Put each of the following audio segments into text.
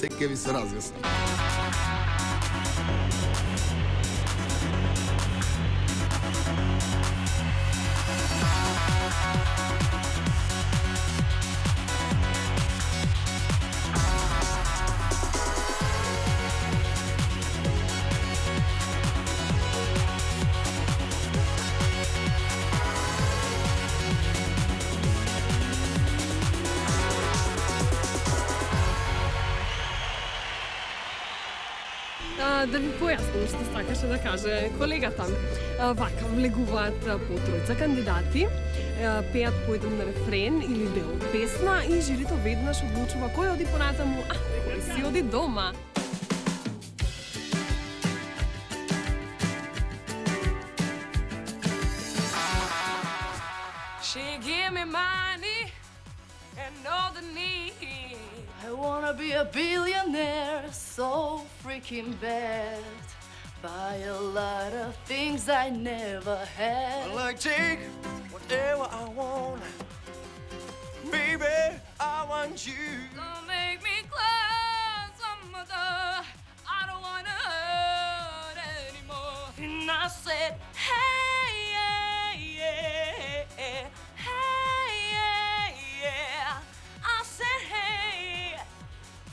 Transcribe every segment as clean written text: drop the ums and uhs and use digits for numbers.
се ќе ви се разјасни. Да ви појасним што сакаше да каже колегата. Вака, влегуваат по тројца кандидати, пеат по еден рефрен или дел од песна и жирито веднаш одлучува кој оди понатаму, а кој си оди дома. She give me money and all the need. I wanna be a billionaire, so freaking bad. Buy a lot of things I never had. I like take whatever I want. Baby, I want you. Don't make me close, mother. I don't wanna hurt anymore. And I said, hey, yeah, yeah, hey, yeah, yeah. I said, hey,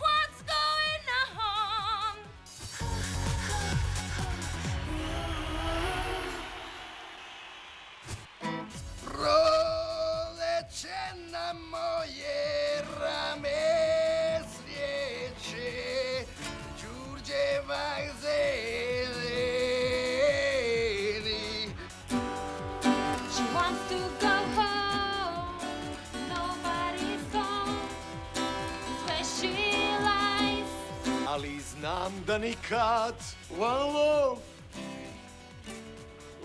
what's going on? Пролече на моje rame svijeće, Đurđevak zeleni. She wants to go home. Nobody's home. It's where she lies. Ali znam da nikad one love,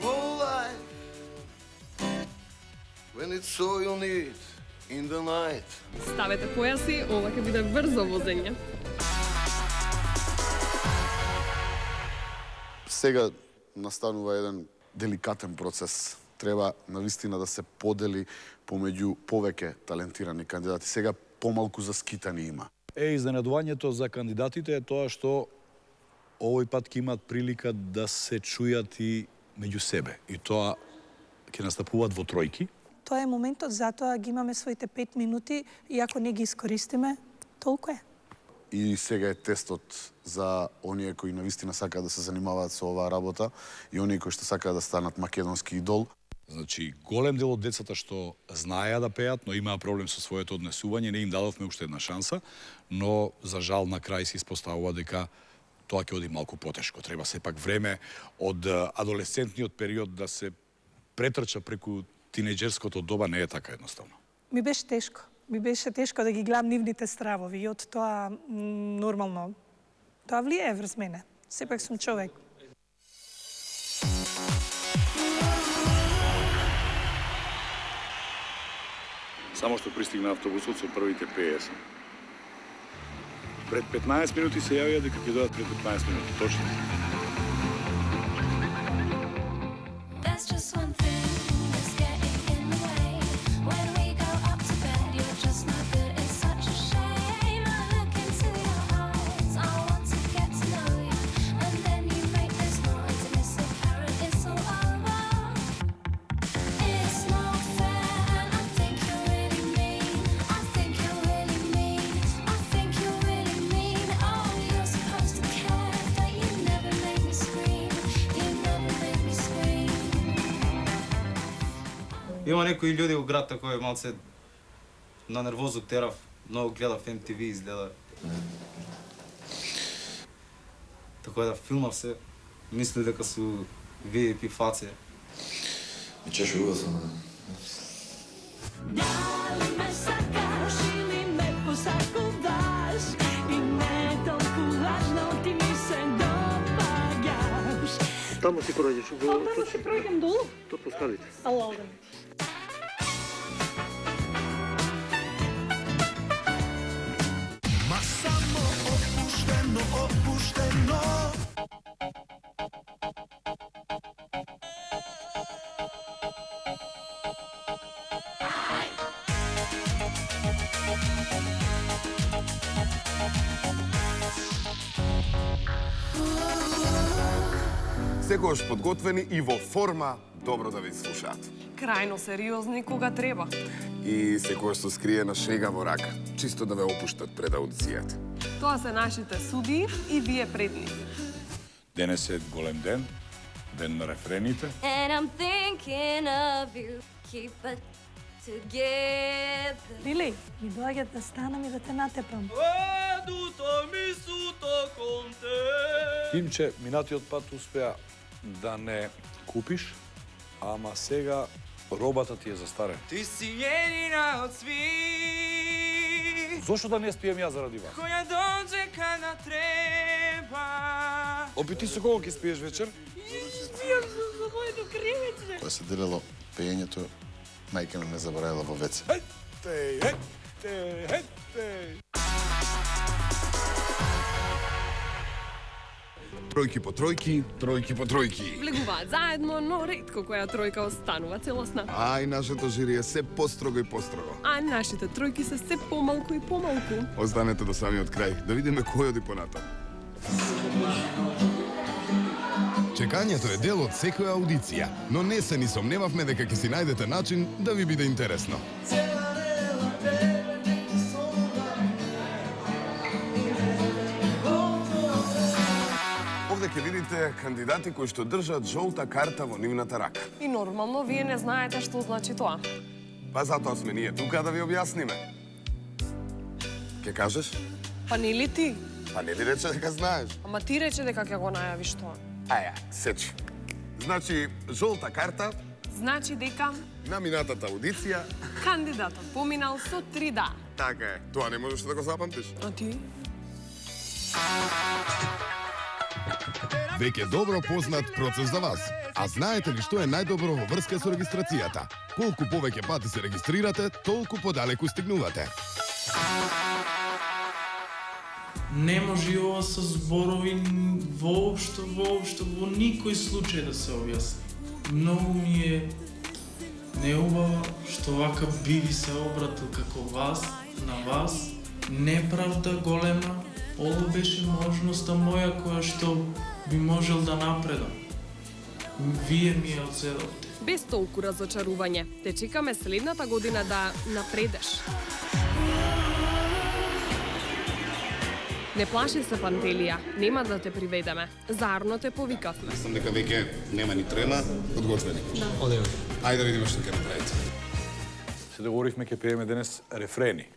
one life. When it's all you need in the night. Ставете појаси, ова ќе биде брзо возење. Сега настанува еден деликатен процес. Треба навистина да се подели помеѓу повеќе талентирани кандидати. Сега помалку заскитани има. Изненадувањето за кандидатите е тоа што овој пат ќе имаат прилика да се чујат и меѓу себе. И тоа ќе настапуваат во тројки. Тоа е моментот, затоа ги имаме своите 5 минути и ако не ги искористиме, толку е. И сега е тестот за оние кои навистина сакаат да се занимаваат со оваа работа и оние кои што сакаат да станат македонски идол. Значи, голем дел од децата што знаеа да пеат, но имаа проблем со своето однесување, не им дадовме уште една шанса, но за жал на крај се испоставува дека тоа ќе оди малку потешко. Треба сепак време од адолесцентниот период да се претрча преку тинеџерското доба, не е така едноставно. Ми беше тешко. Ми беше тешко да ги гледам нивните стравови и од тоа нормално. Тоа влијае врз мене. Сепак сум човек. Само што пристигна автобусот со првите 50. Пред 15 минути се јавија дека ќе дојдат пред 15 минути, точно. There's just one thing that's getting in the way. When we go up to bed, you're just not good. It's such a shame. I look into your eyes. I want to get to know you. And then you make this noise and it's so apparent it's all over. It's not fair and I think you're really mean. I think you're really mean. I think you're really mean. Oh, you're supposed to care, but you never make me scream. You never make me scream. Има некои луѓе во градта кои малце на нервозо терав, многу гледав MTV изгледа. Така да филмав се, мисли дека су VIP фаци. Me češ ужасно. Dali me sakaš ili me posakуваš I ne toliko važno ti mi se dopagaš. Тамо си проđeš А прво се пројдем долу? to po скалите. Ала, одам. Ma samo opušteno, opušteno. секогаш подготвени и во форма добро да ви слушаат. Крајно сериозни кога треба. И секогаш со скриена шега во рака, чисто да ве опуштат пред аудицијата. Тоа се нашите судии и вие пред нив. Денес е голем ден, ден на рефрените. And I'm thinking of you. Keep it together. Лили, ми доаѓат да станам и да те натепам. Тимче, минатиот пат успеа да не купиш, ама сега робата ти е застарена. Ти си едина од сви, Зошто да не спием ја заради вас? која доđe када треба. Опити со кого ќе спиеш вечер? Кога се делело пеењето, мајка ми ме заборавила во веце. Тројки по тројки, тројки по тројки. Влегуваат заедно, но ретко која тројка останува целосна. А и нашето жири е се построго и построго. А нашите тројки се се помалку и помалку. Останете до самиот крај, да видиме кој оди понатам. Чекањето е дел од секоја аудиција, но не се ни сомневавме дека ќе си најдете начин да ви биде интересно. Овде ќе видите кандидати кои што држат жолта карта во нивната рака. И нормално, вие не знаете што значи тоа. Па затоа сме ние тука да ви објасниме. Ке кажеш? Па не ли ти? Па не ви рече дека знаеш. Ама ти рече дека ќе го најавиш тоа. Аја, сечи. Значи, жолта карта Значи дека на минатата аудиција. кандидатот поминал со 3 да. Така е. Тоа не можеш да го запамтиш. А ти? Веќе добро познат процес за вас. А знаете ли што е најдобро во врска со регистрацијата? Колку повеќе пати се регистрирате, толку подалеку стигнувате. Не може ова со зборови воопшто во никој случај да се објасни. Многу ми е неубаво што вака биви се обратил како вас, на вас, неправда голема. Ова беше можноста моја која што би можел да напредам. Вие ми ја одзедовте. Без толку разочарување. Те чекаме следната година да напредеш. Не плаши се, Пантелија. Нема да те приведеме. Зарно те повикавме. Мислам дека веќе нема ни трема, подготвени. Да. Одеме. Ајде да видиме што ќе направите. Се договоривме ќе пееме денес рефрени.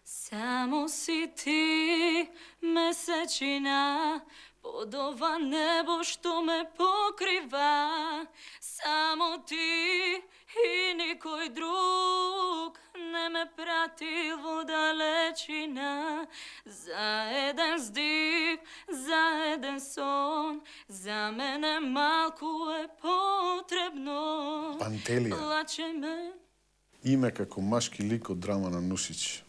Само си ти, месечина, под ова небо што ме покрива. Само ти и никој друг не ме прати во далечина. За еден здив, за еден сон, за мене малку е потребно. Пантелија. Плаче ме. Име како машки лик од драма на Нусич.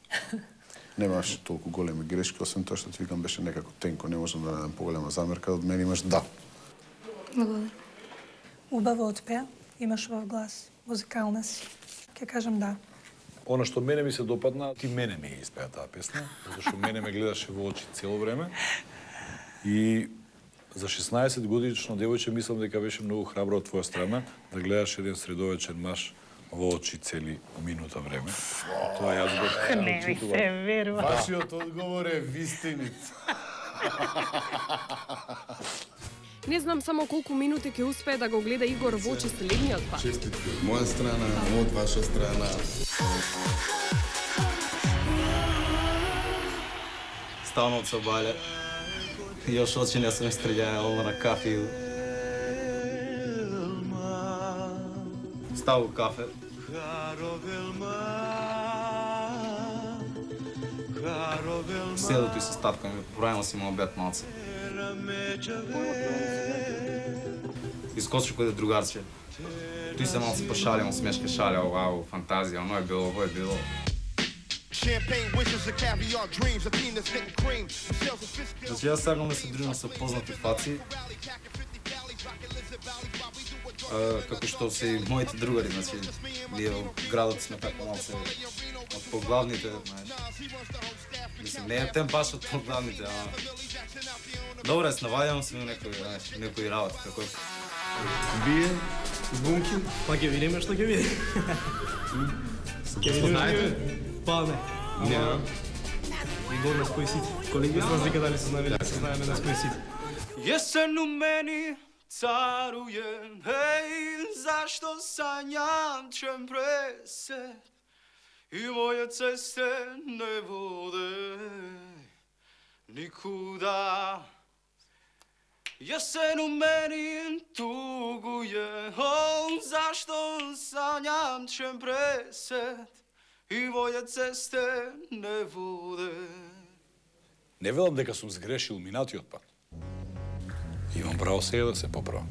Немаш толку големи грешки, освен тоа што ти викам беше некако тенко, не можам да најдам поголема замерка, од мене имаш да. Благодарам. Убаво отпеа, имаш во глас, музикална си. Ке кажам да. Она што мене ми се допадна, ти мене ми ја испеа таа песна, затоа што мене ме гледаше во очи цело време. И за 16 годишно девојче мислам дека беше многу храбро од твоја страна да гледаш еден средовечен маж во очи цели минута време. Тоа јас го Не ми се верува. Вашиот одговор е вистиница. Не знам само колку минути ќе успее да го гледа Игор во очи следниот пат. Честитки од моја страна, од ваша страна. Ставам од собале. Још очи не сум стрељаја на кафе. Ставам кафе. Седото и се статкаме, правилно си му обед малце. Искочи кој е другарче. Тој се малце пошалимо, смешка шаля, вау, фантазија, оно е било, ово е било. Значи јас сакам да се дружам со познати фаци. како што се и моите другари, значи, ние во градот сме така малце од поглавните, знаеш. Мислам, не е тем баш од поглавните, ама... Добре, снаваѓам се на некои работи, како... Вие, Бунки, па ќе видиме што ќе видиме. Ќе видиме, па не. Не, и го на кои сите. Колеги, се разлика дали се знаеме, да се знаеме на кои сите. Jesен u meni caruje, hej, zašto sanjam čem preset i moje ceste ne vode nikuda. Jesen u meni tuguje, zašto sanjam čem preset i moje ceste ne vode. Не велам дека сум сгрешил минатиот пат. Имам право сега да се поправам.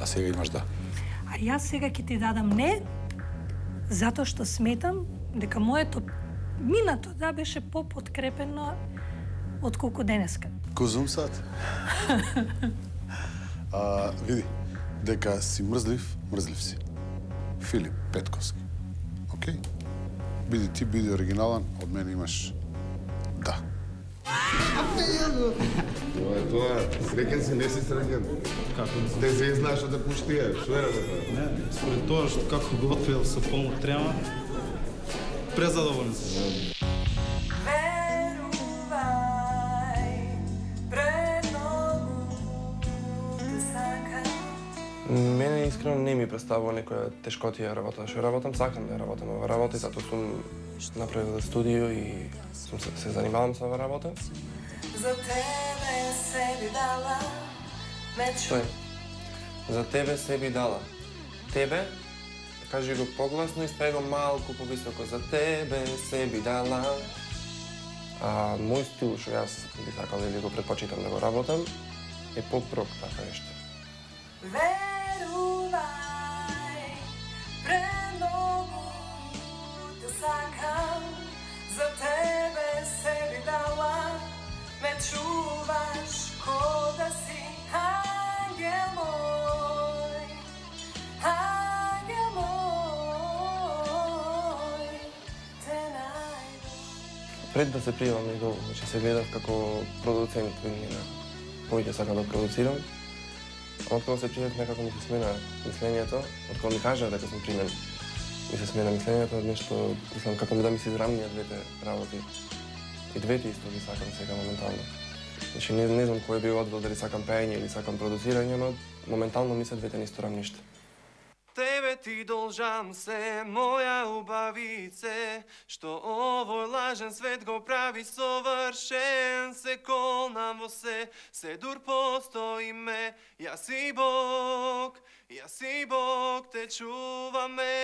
А сега имаш да. А јас сега ќе ти дадам не, затоа што сметам дека моето минато да беше попоткрепено отколку денеска. Козум сад. Види, дека си мрзлив, мрзлив си. Филип Петковски. Океј? Биди ти, биди оригинален, од мене имаш да. Тоа, среќен си, не си среќен. Како? Те се знаеш да пуштија, што е работа? Не, според тоа што како готвил со полно трема, презадоволен сум. Мене искрено не ми представува некоја тешкотија работа. Што работам, сакам да работам ова работа и затоа сум направил студио и сум се занимавам со ова работа. За тебе се би дала, Стој. За тебе се би дала. Тебе, кажи го погласно и спеј го малку повисоко. За тебе се би дала. А мој стил што јас би сакал или го предпочитам да го работам е поп-рок, така нешто. Верувај, премногу те сакам, за тебе се би дала, ме чуваш ко да си ангел мој, ангел мој, те најдов. Пред да се пријавам и долу, значи се гледав како продуцент на повеќе сакам да продуцирам. Откога се пријав, некако ми се смена мислењето, откога ми кажа дека сум примен, ми се смена мислењето, нешто, мислам, како да ми се израмниат двете работи. И двете исто ги сакам сега моментално. Значи, не знам кој би одбил дали сакам пеење или сакам продуцирање, но моментално ми се двете на исто рамниште. Тебе ти должам се, моја убавице, што овој лажен свет го прави совршен. Се колнам во се дур постои ме, јас и Бог, те чуваме.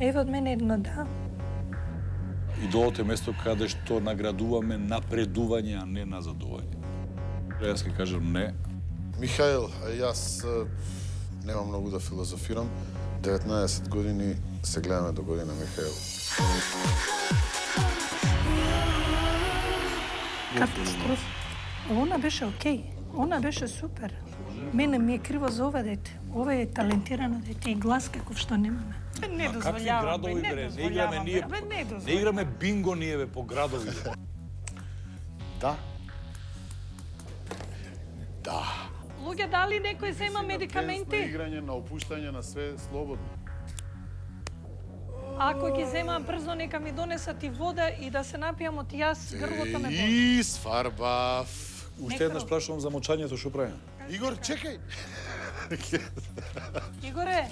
Ево од мене едно да. Идолот е место каде што наградуваме напредување, а не назадување. Јас ќе кажам не. Михаил, јас немам многу да филозофирам. 19 години се гледаме до година, Михаил. Катастрофа. Она беше окей. Она беше супер. Мене ми е криво за ова дете. Ова е талентирано дете и глас каков што немаме. Не дозволявам. Какви градови, бре? Не играме ние. Не играме бинго ние, бе, по градови. Да. Да. Луѓе, дали некој зема На медикаменти? играње, на опуштање, на све слободно. Ако ги земам брзо, нека ми донесат и вода и да се напијам од јас, грлото ме боли. И сварбав. Уште еднаш прашувам за мочањето, што правим? Игор, чекај. Игоре,